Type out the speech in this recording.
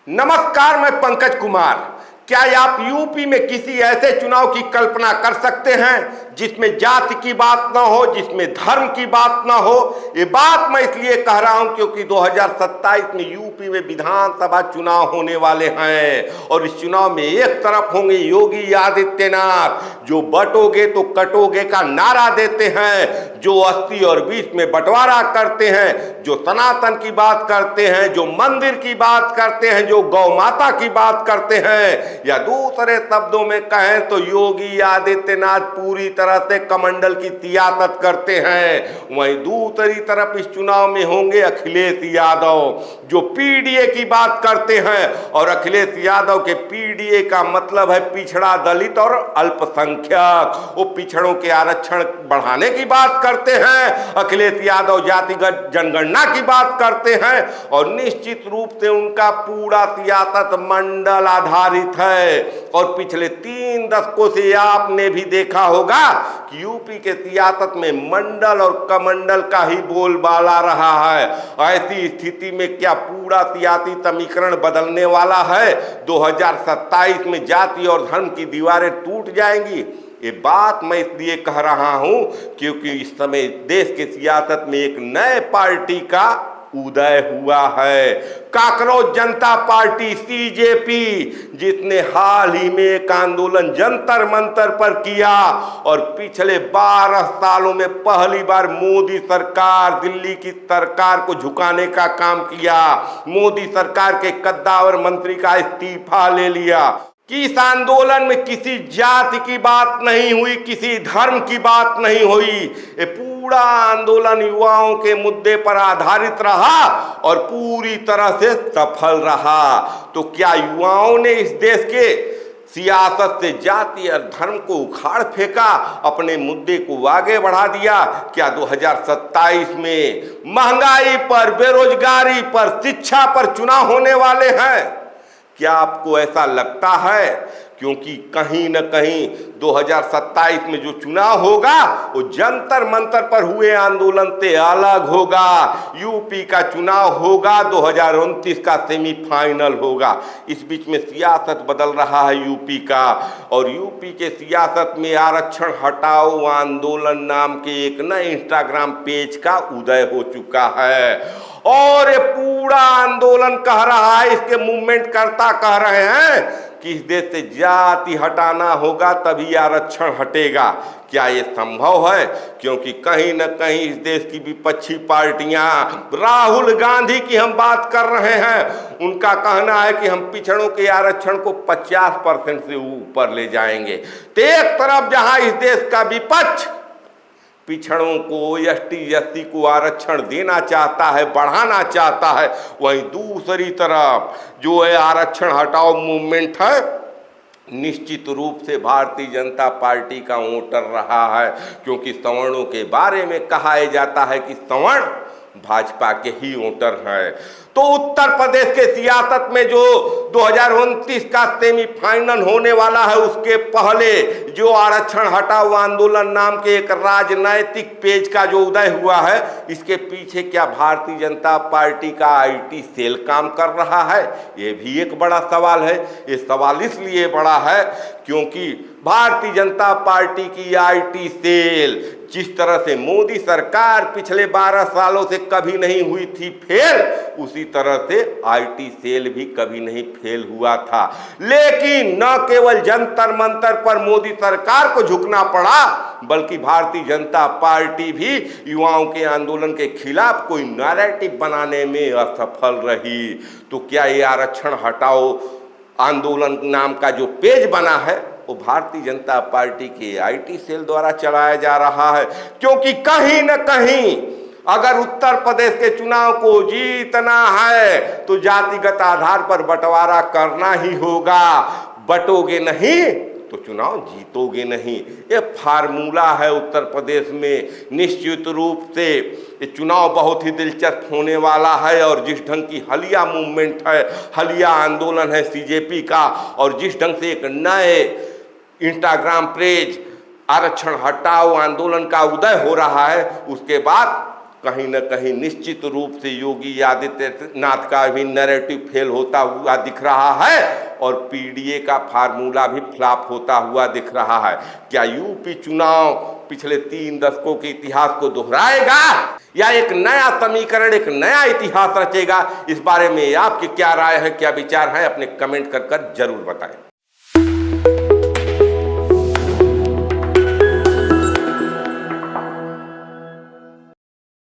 नमस्कार, मैं पंकज कुमार। क्या आप यूपी में किसी ऐसे चुनाव की कल्पना कर सकते हैं जिसमें जाति की बात ना हो, जिसमें धर्म की बात ना हो? ये बात मैं इसलिए कह रहा हूं क्योंकि 2027 में यूपी में विधानसभा चुनाव होने वाले हैं और इस चुनाव में एक तरफ होंगे योगी आदित्यनाथ, जो बटोगे तो कटोगे का नारा देते हैं, जो 80 और 20 में बंटवारा करते हैं, जो सनातन की बात करते हैं, जो मंदिर की बात करते हैं, जो गौ माता की बात करते हैं, या दूसरे शब्दों में कहें तो योगी आदित्यनाथ पूरी तरह से कमंडल की सियासत करते हैं। वहीं दूसरी तरफ इस चुनाव में होंगे अखिलेश यादव, जो पीडीए की बात करते हैं। और अखिलेश यादव के पीडीए का मतलब है पिछड़ा, दलित और अल्पसंख्यक। वो पिछड़ों के आरक्षण बढ़ाने की बात करते हैं। अखिलेश यादव जातिगत जनगणना की बात करते हैं और निश्चित रूप से उनका पूरा सियासत मंडल आधारित है। और पिछले 3 दशकों से आपने भी देखा होगा कि यूपी के सियासत में मंडल और कमंडल का ही बोलबाला रहा है। ऐसी स्थिति में क्या पूरा सियासी समीकरण बदलने वाला है? 2027 में जाति और धर्म की दीवारें टूट जाएंगी? ये बात मैं इसलिए कह रहा हूं क्योंकि इस समय देश के सियासत में एक नए पार्टी का उदय हुआ है, काकरोच जनता पार्टी सीजेपी, जिसने हाल ही में एक आंदोलन जंतर मंतर पर किया और पिछले 12 सालों में पहली बार मोदी सरकार, दिल्ली की सरकार को झुकाने का काम किया। मोदी सरकार के कद्दावर मंत्री का इस्तीफा ले लिया कि इस आंदोलन में किसी जाति की बात नहीं हुई, किसी धर्म की बात नहीं हुई। ये पूरा आंदोलन युवाओं के मुद्दे पर आधारित रहा और पूरी तरह से सफल रहा। तो क्या युवाओं ने इस देश के सियासत से जाति और धर्म को उखाड़ फेंका, अपने मुद्दे को आगे बढ़ा दिया? क्या 2027 में महंगाई पर, बेरोजगारी पर, शिक्षा पर चुनाव होने वाले हैं? क्या आपको ऐसा लगता है? क्योंकि कहीं न कहीं 2027 में जो चुनाव होगा वो जंतर मंतर पर हुए आंदोलन से अलग होगा। यूपी का चुनाव होगा, 2029 का सेमीफाइनल होगा। इस बीच में सियासत बदल रहा है यूपी का, और यूपी के सियासत में आरक्षण हटाओ आंदोलन नाम के एक नए इंस्टाग्राम पेज का उदय हो चुका है। और ये पूरा आंदोलन कह रहा है, इसके मूवमेंट करता कह रहे हैं कि इस देश से जाति हटाना होगा तभी आरक्षण हटेगा। क्या ये संभव है? क्योंकि कहीं न कहीं इस देश की विपक्षी पार्टियां, राहुल गांधी की हम बात कर रहे हैं, उनका कहना है कि हम पिछड़ों के आरक्षण को 50% से ऊपर ले जाएंगे। तो एक तरफ जहां इस देश का विपक्ष पिछड़ों को, एसटी एससी को आरक्षण देना चाहता है, बढ़ाना चाहता है, वहीं दूसरी तरफ जो है आरक्षण हटाओ मूवमेंट है, निश्चित रूप से भारतीय जनता पार्टी का वोटर रहा है। क्योंकि सवर्णों के बारे में कहा जाता है कि सवर्ण भाजपा के ही वोटर हैं। तो उत्तर प्रदेश के सियासत में जो 2029 का सेमीफाइनल होने वाला है, उसके पहले जो आरक्षण हटाओ आंदोलन नाम के एक राजनैतिक पेज का जो उदय हुआ है, इसके पीछे क्या भारतीय जनता पार्टी का आईटी सेल काम कर रहा है? ये भी एक बड़ा सवाल है। ये सवाल इसलिए बड़ा है क्योंकि भारतीय जनता पार्टी की आईटी सेल जिस तरह से मोदी सरकार पिछले 12 सालों से कभी नहीं हुई थी फेल, उसी तरह से आईटी सेल भी कभी नहीं फेल हुआ था। लेकिन न केवल जंतर मंतर पर मोदी सरकार को झुकना पड़ा, बल्कि भारतीय जनता पार्टी भी युवाओं के आंदोलन के खिलाफ कोई नैरेटिव बनाने में असफल रही। तो क्या ये आरक्षण हटाओ आंदोलन नाम का जो पेज बना है वो भारतीय जनता पार्टी के आईटी सेल द्वारा चलाया जा रहा है? क्योंकि कहीं न कहीं अगर उत्तर प्रदेश के चुनाव को जीतना है तो जातिगत आधार पर बंटवारा करना ही होगा। बटोगे नहीं तो चुनाव जीतोगे नहीं। ये फार्मूला है उत्तर प्रदेश में। निश्चित रूप से ये चुनाव बहुत ही दिलचस्प होने वाला है। और जिस ढंग की हलिया मूवमेंट है, हलिया आंदोलन है सीजेपी का, और जिस ढंग से एक नए इंस्टाग्राम पेज आरक्षण हटाओ आंदोलन का उदय हो रहा है, उसके बाद कहीं न कहीं निश्चित रूप से योगी आदित्यनाथ का भी नैरेटिव फेल होता हुआ दिख रहा है और पीडीए का फार्मूला भी फ्लॉप होता हुआ दिख रहा है। क्या यूपी चुनाव पिछले 3 दशकों के इतिहास को दोहराएगा या एक नया समीकरण, एक नया इतिहास रचेगा? इस बारे में आपकी क्या राय है, क्या विचार है? अपने कमेंट कर जरूर बताएं।